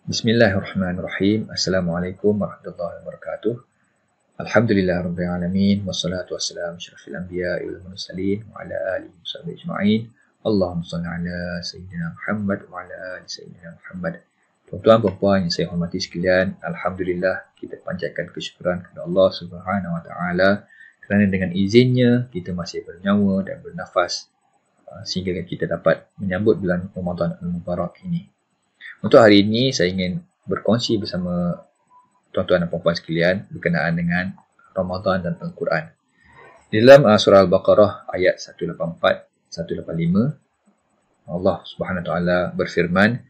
Bismillahirrahmanirrahim. Assalamualaikum warahmatullahi wabarakatuh. Alhamdulillah rabbil alamin wassalatu wassalamu asyrafil anbiya'i wal mursalin wa ala alihi washabbihi ajma'in. Allahumma shalli ala sayyidina Muhammad wa ala ali sayyidina Muhammad. Tuan-tuan dan puan yang saya hormati sekalian, alhamdulillah kita panjatkan kesyukuran kepada Allah Subhanahu wa taala kerana dengan izinnya kita masih bernyawa dan bernafas sehingga kita dapat menyambut bulan Ramadan al-Mubarak ini. Untuk hari ini saya ingin berkongsi bersama tuan-tuan dan puan-puan sekalian berkenaan dengan Ramadan dan Al-Quran. Di dalam surah Al-Baqarah ayat 184-185, Allah Subhanahu wa taala berfirman,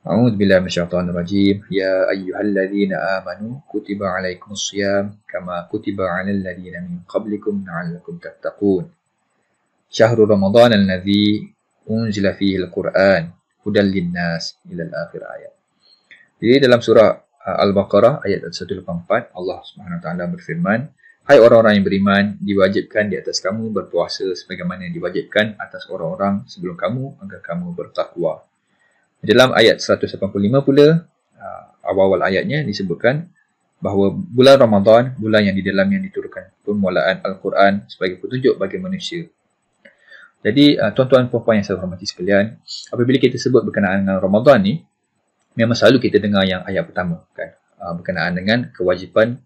A'udzubillahi minasyaitonir rajim. Ya ayyuhalladzina amanu kutiba alaikumusshiyam kama kutiba 'alal ladzina min qablikum la'allakum tattaqun. Syahrul Ramadan alladzi unzila fihi al-Quran hudal linnas ila al-akhir ayat. Jadi dalam surah Al-Baqarah ayat 184 Allah Subhanahu wa taala berfirman, hai orang-orang yang beriman, diwajibkan di atas kamu berpuasa sebagaimana diwajibkan atas orang-orang sebelum kamu agar kamu bertakwa. Dalam ayat 185 pula awal-awal ayatnya disebutkan bahawa bulan Ramadan, bulan yang di dalamnya diturunkan permulaan Al-Quran sebagai petunjuk bagi manusia. Jadi tuan-tuan puan-puan yang saya hormati sekalian, apabila kita sebut berkenaan dengan Ramadan ni, memang selalu kita dengar yang ayat pertama kan, berkenaan dengan kewajipan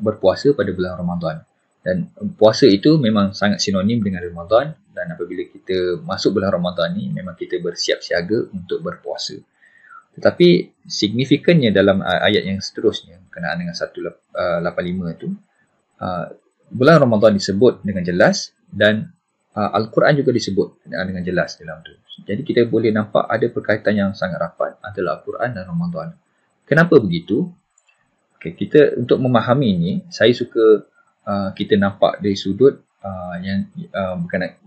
berpuasa pada bulan Ramadan. Dan puasa itu memang sangat sinonim dengan Ramadan, dan apabila kita masuk bulan Ramadan ni memang kita bersiap siaga untuk berpuasa. Tetapi signifikannya dalam ayat yang seterusnya berkenaan dengan 185 itu, bulan Ramadan disebut dengan jelas dan Al-Quran juga disebut dengan jelas dalam tu. Jadi kita boleh nampak ada perkaitan yang sangat rapat antara Al-Quran dan Ramadan. Kenapa begitu? Okay, kita untuk memahami ini, saya suka kita nampak dari sudut yang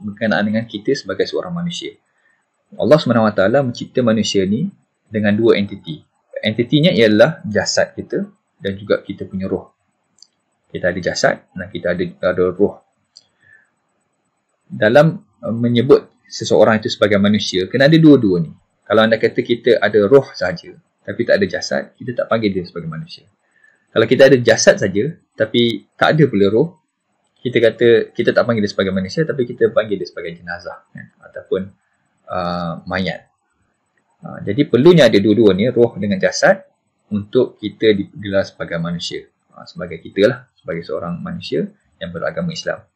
berkenaan dengan kita sebagai seorang manusia. Allah SWT mencipta manusia ni dengan dua entiti. Entitinya ialah jasad kita dan juga kita punya roh. Kita ada jasad dan kita ada roh. Dalam menyebut seseorang itu sebagai manusia, kena ada dua-dua ni. Kalau anda kata kita ada roh saja, tapi tak ada jasad, kita tak panggil dia sebagai manusia. Kalau kita ada jasad saja, tapi tak ada pula roh, kita kata kita tak panggil dia sebagai manusia, tapi kita panggil dia sebagai jenazah kan? Ataupun mayat. Jadi perlunya ada dua-dua ni, roh dengan jasad, untuk kita digelar sebagai manusia. Sebagai kita lah, sebagai seorang manusia yang beragama Islam.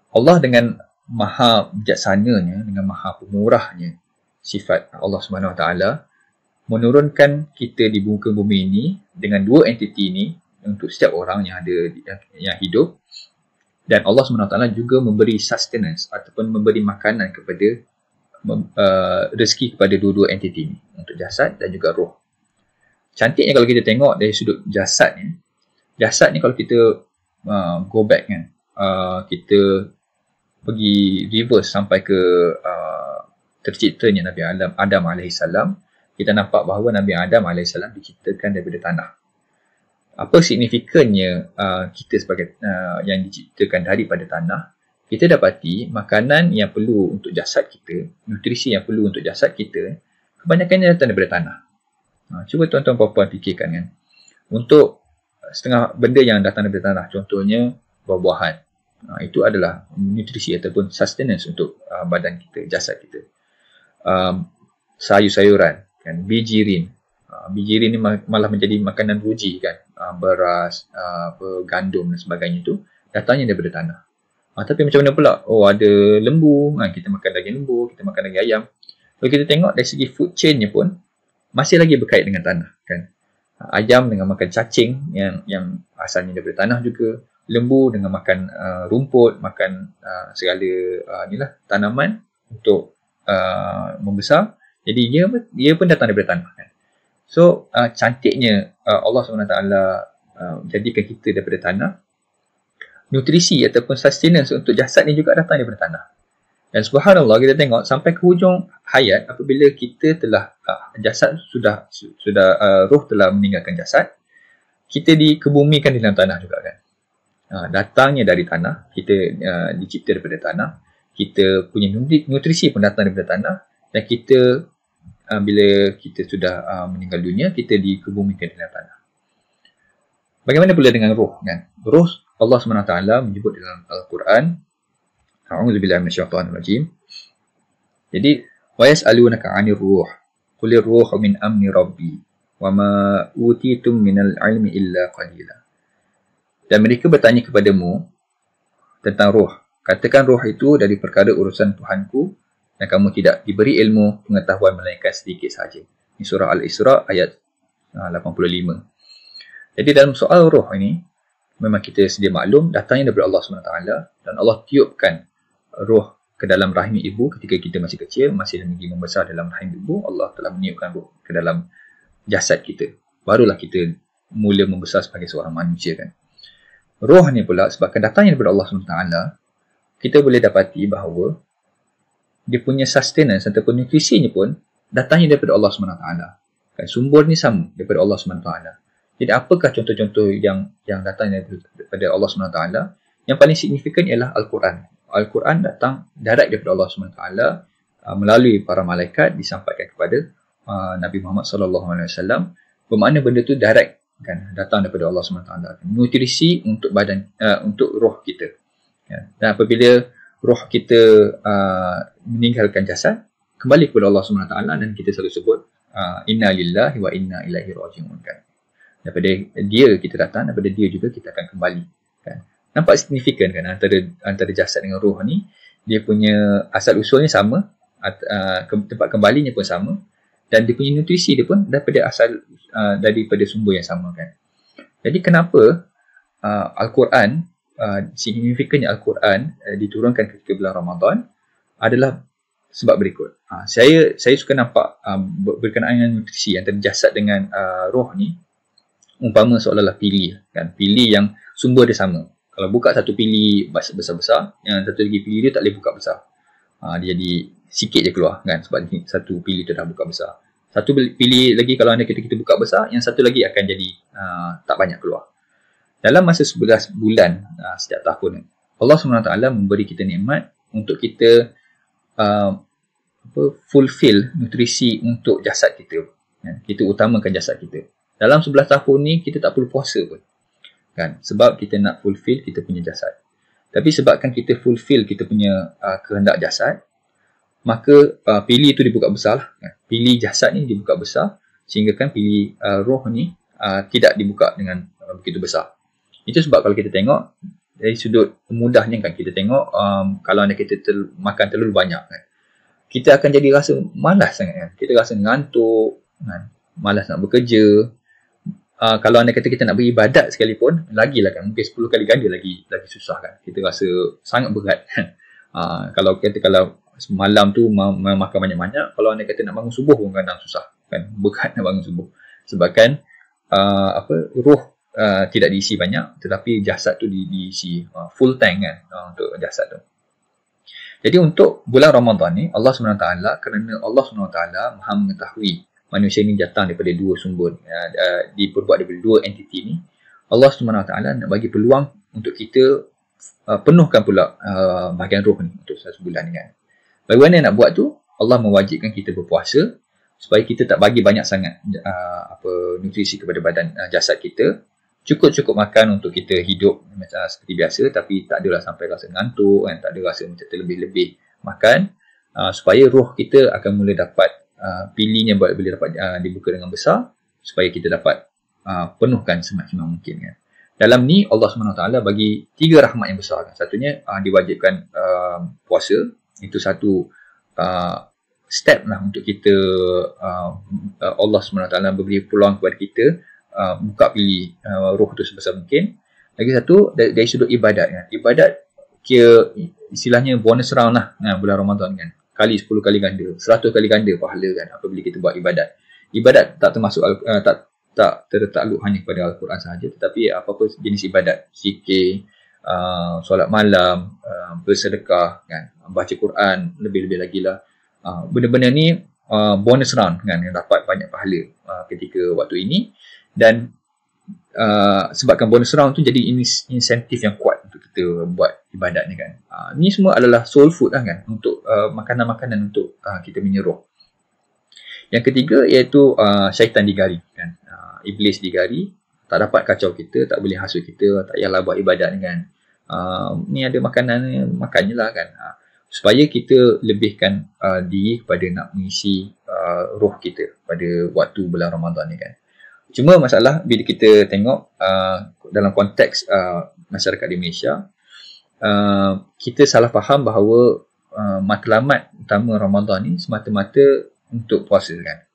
Allah dengan maha bijaksananya, dengan maha pemurahnya, sifat Allah Subhanahu Wa Taala menurunkan kita di muka bumi ini dengan dua entiti ini untuk setiap orang yang ada yang hidup, dan Allah Subhanahu Wa Taala juga memberi sustenance ataupun memberi makanan kepada rezeki kepada dua-dua entiti ini, untuk jasad dan juga roh. Cantiknya kalau kita tengok dari sudut jasad ni kalau kita go back kan, kita pergi reverse sampai ke terciptanya Nabi Adam AS, kita nampak bahawa Nabi Adam AS diciptakan daripada tanah. Apa signifikannya kita sebagai yang diciptakan daripada tanah? Kita dapati makanan yang perlu untuk jasad kita, nutrisi yang perlu untuk jasad kita, kebanyakannya datang daripada tanah. Cuba tuan-tuan puan-puan fikirkan kan. Untuk setengah benda yang datang daripada tanah, contohnya buah-buahan. Itu adalah nutrisi ataupun sustenance untuk badan kita, jasad kita. Sayur-sayuran, kan, bijirin. Bijirin ni malah menjadi makanan ruji kan. Beras, gandum dan sebagainya itu datangnya daripada tanah. Tapi macam mana pula? Oh, ada lembu, kita makan daging lembu, kita makan daging ayam. Kalau kita tengok dari segi food chain-nya pun masih lagi berkait dengan tanah kan. Ayam dengan makan cacing yang asalnya daripada tanah juga. Lembu dengan makan rumput, makan segala tanaman untuk membesar. Jadi dia pun datang daripada tanah kan. So cantiknya Allah SWT jadikan kita daripada tanah. Nutrisi ataupun sustenance untuk jasad ni juga datang daripada tanah. Dan subhanallah, kita tengok sampai ke hujung hayat, apabila kita telah jasad sudah roh telah meninggalkan jasad, kita dikebumikan di dalam tanah juga kan. Datangnya dari tanah, kita dicipta daripada tanah, kita punya nutrisi pun datang daripada tanah, dan kita bila kita sudah meninggal dunia, kita dikebumikan dalam tanah. Bagaimana pula dengan roh kan? Roh Allah SWT menyebut dalam Al-Quran, a'udzubillahi minasyaitonirrajim. Jadi, wa yas'alunaka 'anir ruh, qulir ruhu min amri rabbi, wa ma utitum minal ilmi illa qalila. Dan mereka bertanya kepadamu tentang roh. Katakan roh itu dari perkara urusan Tuhanku, dan kamu tidak diberi ilmu pengetahuan melainkan sedikit sahaja. Ini surah Al-Isra ayat 85. Jadi dalam soal roh ini, memang kita sedia maklum, datangnya daripada Allah SWT, dan Allah tiupkan roh ke dalam rahim ibu ketika kita masih kecil, masih lagi membesar dalam rahim ibu. Allah telah meniupkan roh ke dalam jasad kita. Barulah kita mula membesar sebagai seorang manusia kan. Roh ni pula, sebabkan datangnya daripada Allah SWT, kita boleh dapati bahawa dia punya sustenance ataupun nutrisinya pun datangnya daripada Allah SWT. Kan, sumber ni sama daripada Allah SWT. Jadi apakah contoh-contoh yang datang daripada Allah SWT? Yang paling signifikan ialah Al-Quran. Al-Quran datang direct daripada Allah SWT melalui para malaikat disampaikan kepada Nabi Muhammad SAW. Bermakna benda tu direct kan, datang daripada Allah SWT. Nutrisi untuk badan, untuk roh kita. Dan apabila roh kita meninggalkan jasad, kembali kepada Allah SWT, dan kita selalu sebut inna lillahi wa inna ilaihi raji'un kan. Daripada dia kita datang, daripada dia juga kita akan kembali kan. Nampak signifikan kan antara jasad dengan roh ni, dia punya asal usulnya sama, tempat kembalinya pun sama, dan dia punya nutrisi dia pun daripada sumber yang sama kan. Jadi kenapa Al-Quran, signifikannya Al-Quran diturunkan ketika bulan Ramadan adalah sebab berikut. Saya suka nampak berkenaan dengan nutrisi antara jasad dengan roh ni, umpama seolah-olah pili kan, pili yang sumber dia sama. Kalau buka satu pili besar-besar, yang satu lagi pili dia tak boleh buka besar, dia jadi sikit je keluar kan, sebab satu pili tu dah buka besar. Satu pili lagi kalau anda kita buka besar, yang satu lagi akan jadi tak banyak keluar. Dalam masa 11 bulan setiap tahun, Allah SWT memberi kita nikmat untuk kita fulfill nutrisi untuk jasad kita. Kita utamakan jasad kita. Dalam 11 tahun ni kita tak perlu puasa pun kan, sebab kita nak fulfill kita punya jasad. Tapi sebabkan kita fulfill kita punya kehendak jasad, maka pili tu dibuka besar lah, kan? Pili jasad ni dibuka besar, sehingga kan pili roh ni tidak dibuka dengan begitu besar. Itu sebab kalau kita tengok dari sudut mudahnya kan, kita tengok kalau anda kita makan terlalu banyak kan, kita akan jadi rasa malas sangat kan, kita rasa ngantuk kan? Malas nak bekerja. Kalau anda kata kita nak beribadat sekalipun, lagilah kan, mungkin 10 kali ganda lagi susah kan. Kita rasa sangat berat kan. Kalau malam tu makan banyak-banyak, kalau anda kata nak bangun subuh pun kadang susah kan, berat nak bangun subuh. Sebabkan roh tidak diisi banyak, tetapi jasad tu diisi full tank kan, untuk jasad tu. Jadi untuk bulan Ramadan ni, Allah SWT, kerana Allah SWT maha mengetahui manusia ni datang daripada dua sumber, diperbuat daripada dua entiti ni, Allah SWT nak bagi peluang untuk kita penuhkan pula bahagian roh ni untuk satu bulan ni kan. Bagaimana nak buat tu? Allah mewajibkan kita berpuasa supaya kita tak bagi banyak sangat nutrisi kepada badan jasad kita. Cukup-cukup makan untuk kita hidup macam seperti biasa, tapi tak adalah sampai rasa ngantuk kan, tak ada rasa macam terlebih-lebih makan, supaya roh kita akan mula dapat pilinya boleh dapat dibuka dengan besar, supaya kita dapat penuhkan semaksimal mungkin kan. Dalam ni Allah SWT bagi 3 rahmat yang besar kan. Satunya diwajibkan puasa. Itu satu step lah untuk kita, Allah SWT beri peluang kepada kita buka pilih roh tu sebesar mungkin. Lagi satu dari sudut ibadat kan. Ibadat kira istilahnya bonus round lah bulan Ramadan kan. Kali 10 kali ganda, 100 kali ganda pahala kan apabila kita buat ibadat. Ibadat tak termasuk tak tertakluk hanya kepada Al-Quran sahaja, tetapi apa-apa jenis ibadat, zikir, solat malam, bersedekah kan, baca Quran, lebih-lebih lagi lah. Benda-benda ni bonus round kan, yang dapat banyak pahala ketika waktu ini. Dan sebabkan bonus round tu jadi insentif yang kuat untuk kita buat ibadat ni kan. Ni semua adalah soul food lah kan, untuk makanan-makanan untuk kita punya roh. Yang ketiga iaitu syaitan digari kan. Iblis digari, tak dapat kacau kita, tak boleh hasut kita, tak payahlah buat ibadat dengan ni ada makanan, makan je lah kan. Supaya kita lebihkan diri kepada nak mengisi roh kita pada waktu bulan Ramadan ni kan. Cuma masalah bila kita tengok dalam konteks masyarakat di Malaysia, kita salah faham bahawa matlamat utama Ramadan ni semata-mata untuk puasa kan.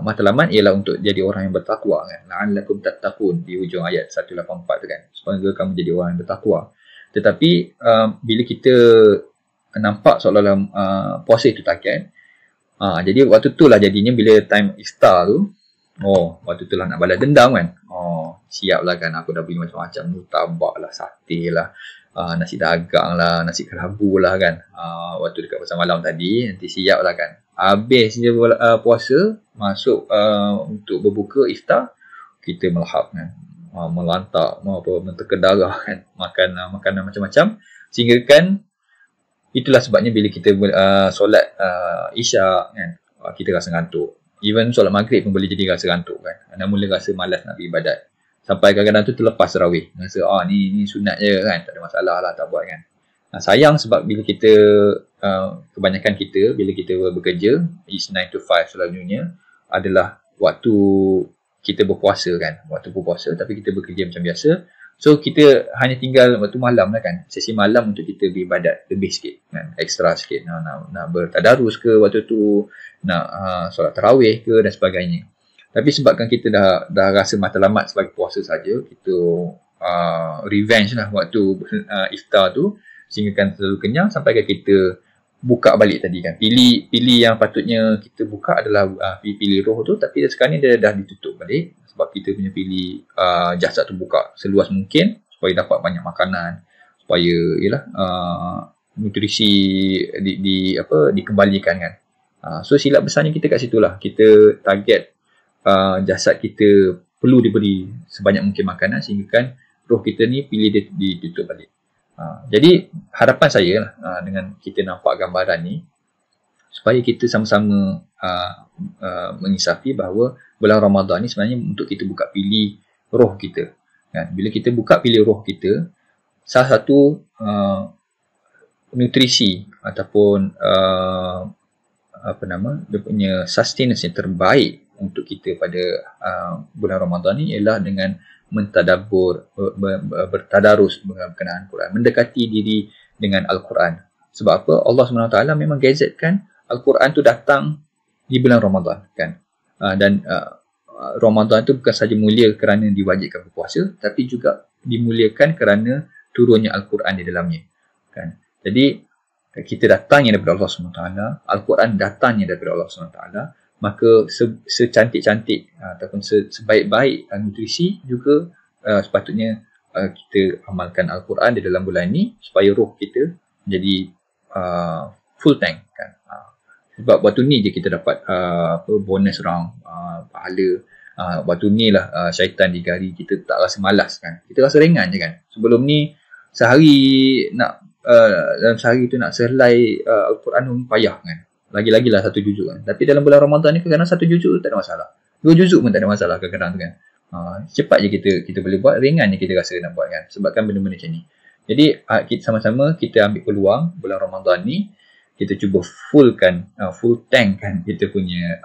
Matlamat ialah untuk jadi orang yang bertakwa kan. La'allakum tattaqun di hujung ayat 184 tu kan. Supaya kamu jadi orang yang bertakwa. Tetapi bila kita nampak seolah-olah puasa itu target, jadi waktu tu lah jadinya bila time iftar tu, waktu tu lah nak balas dendam kan. Siap lah kan, aku dah beli macam-macam, murtabak lah, sate lah, nasi dagang lah, nasi kerabu lah kan. Waktu dekat pasar malam tadi, nanti siap lah kan. Habis je puasa, masuk untuk berbuka iftar, kita melahap kan. Melantak, menterka darah kan. Makan makanan macam-macam. Sehingga kan, itulah sebabnya bila kita solat isyak kan, kita rasa ngantuk. Even solat maghrib pun boleh jadi rasa ngantuk kan. Anda mula rasa malas nak beribadat. Sampai kadang-kadang tu terlepas tarawih. Rasa ni sunat je kan, tak ada masalah lah, tak buat kan. Sayang sebab bila kita kebanyakan kita bila kita bekerja is 9 to 5 selalunya adalah waktu kita berpuasa kan, waktu berpuasa tapi kita bekerja macam biasa. So kita hanya tinggal waktu malam lah kan, sesi malam untuk kita beribadat lebih sikit kan, ekstra sikit, nak bertadarus ke waktu tu, nak solat tarawih ke dan sebagainya. Tapi sebabkan kita dah rasa matlamat sebagai puasa saja, kita revenge lah waktu iftar tu sehingga kan terlalu kenyang sampai kan kita buka balik tadi kan. Pilih yang patutnya kita buka adalah pilih roh tu, tapi sekarang ni dia dah ditutup balik sebab kita punya pilih jasad tu buka seluas mungkin supaya dapat banyak makanan, supaya nutrisi dikembalikan kan. So silap besarnya kita kat situlah. Kita target jasad kita perlu diberi sebanyak mungkin makanan sehingga kan roh kita ni pilih dia ditutup balik. Jadi harapan saya lah dengan kita nampak gambaran ni, supaya kita sama-sama mengisafi bahawa bulan Ramadan ni sebenarnya untuk kita buka pilih roh kita kan. Bila kita buka pilih roh kita, salah satu nutrisi ataupun dia punya sustenance yang terbaik untuk kita pada bulan Ramadan ni ialah dengan mentadabbur, bertadarus berkenaan Quran, mendekati diri dengan Al-Quran. Sebab apa? Allah SWT memang gazetkan Al-Quran tu datang di bulan Ramadan kan. Dan Ramadan tu bukan saja mulia kerana diwajibkan berpuasa, tapi juga dimuliakan kerana turunnya Al-Quran di dalamnya kan. Jadi kita datangnya daripada Allah SWT, Al-Quran datangnya daripada Allah SWT, maka secantik-cantik ataupun sebaik-baik nutrisi juga sepatutnya kita amalkan Al-Quran di dalam bulan ni supaya roh kita jadi full tank kan. Sebab waktu ni je kita dapat bonus round pahala. Waktu ni lah syaitan digari, kita tak rasa malas kan, kita rasa ringan je kan. Sebelum ni sehari dalam sehari tu nak sehelai Al-Quran pun payah kan. Lagi-lagi lah 1 juzuk kan. Tapi dalam bulan Ramadan ni kadang-kadang 1 juzuk tak ada masalah. 2 juzuk pun tak ada masalah kadang-kadang tu kan. Cepat je kita boleh buat, ringan je kita rasa nak buat kan. Sebabkan benda-benda macam ni. Jadi kita sama-sama kita ambil peluang bulan Ramadan ni, kita cuba full tank kan kita punya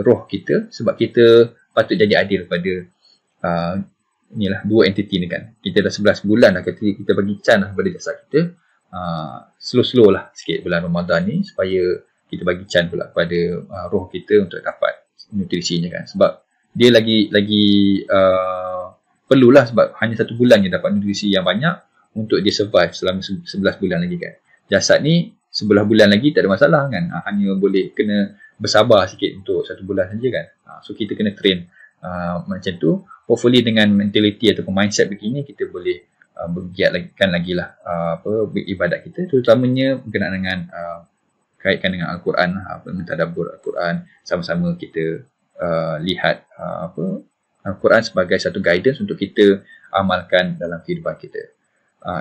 roh kita, sebab kita patut jadi adil pada inilah dua entiti ni kan. Kita dah 11 bulan lah kita bagi can lah pada jasad kita. Slow-slow lah sikit bulan Ramadan ni supaya kita bagi can pula pada roh kita untuk dapat nutrisinya kan. Sebab dia lagi perlulah, sebab hanya 1 bulan je dapat nutrisi yang banyak untuk dia survive selama 11 bulan lagi kan. Jasad ni 11 bulan lagi tak ada masalah kan. Hanya boleh kena bersabar sikit untuk 1 bulan saja kan. So kita kena train macam tu. Hopefully dengan mentality ataupun mindset begini kita boleh bergiatkan lagi lah ibadat kita, terutamanya berkenaan dengan kaitkan dengan Al-Quran, mentadabbur Al-Quran, sama-sama kita lihat Al-Quran sebagai satu guidance untuk kita amalkan dalam kehidupan kita.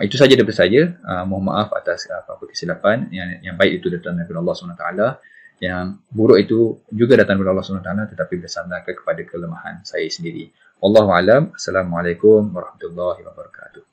Itu saja daripada saya. Mohon maaf atas apa-apa kesilapan. Yang baik itu datang daripada Allah SWT, Yang buruk itu juga datang dari Allah SWT, tetapi bersandarkan kepada kelemahan saya sendiri. Wallahu a'lam. Assalamualaikum warahmatullahi wabarakatuh.